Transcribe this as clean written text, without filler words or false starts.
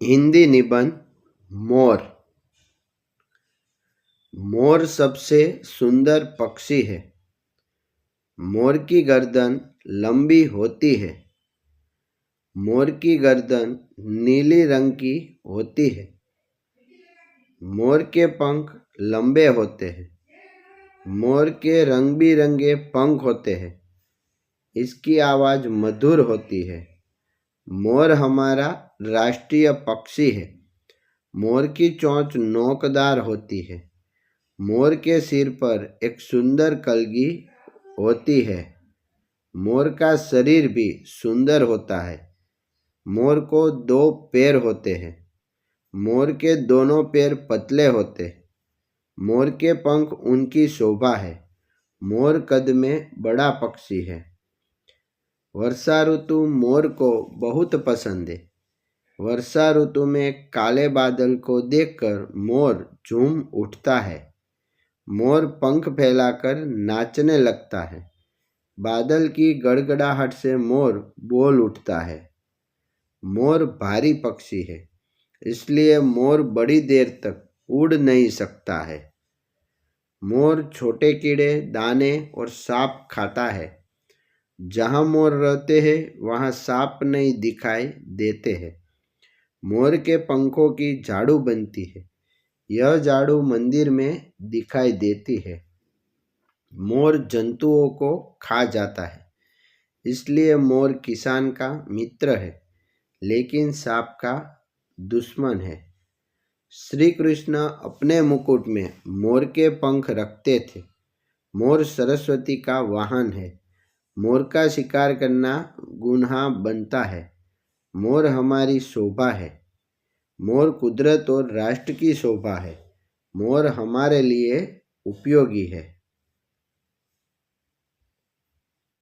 हिंदी निबंध मोर। मोर सबसे सुंदर पक्षी है। मोर की गर्दन लंबी होती है। मोर की गर्दन नीली रंग की होती है। मोर के पंख लंबे होते हैं। मोर के रंग बिरंगे पंख होते हैं। इसकी आवाज़ मधुर होती है। मोर हमारा राष्ट्रीय पक्षी है। मोर की चोंच नोकदार होती है। मोर के सिर पर एक सुंदर कलगी होती है। मोर का शरीर भी सुंदर होता है। मोर को 2 पैर होते हैं। मोर के दोनों पैर पतले होते हैं। मोर के पंख उनकी शोभा है। मोर कद में बड़ा पक्षी है। वर्षा ऋतु मोर को बहुत पसंद है। वर्षा ऋतु में काले बादल को देखकर मोर झूम उठता है। मोर पंख फैलाकर नाचने लगता है। बादल की गड़गड़ाहट से मोर बोल उठता है। मोर भारी पक्षी है, इसलिए मोर बड़ी देर तक उड़ नहीं सकता है। मोर छोटे कीड़े, दाने और सांप खाता है। जहाँ मोर रहते हैं वहाँ सांप नहीं दिखाई देते हैं। मोर के पंखों की झाड़ू बनती है। यह झाड़ू मंदिर में दिखाई देती है। मोर जंतुओं को खा जाता है, इसलिए मोर किसान का मित्र है, लेकिन सांप का दुश्मन है। श्री कृष्ण अपने मुकुट में मोर के पंख रखते थे। मोर सरस्वती का वाहन है। मोर का शिकार करना गुनाह बनता है। मोर हमारी शोभा है। मोर कुदरत और राष्ट्र की शोभा है। मोर हमारे लिए उपयोगी है।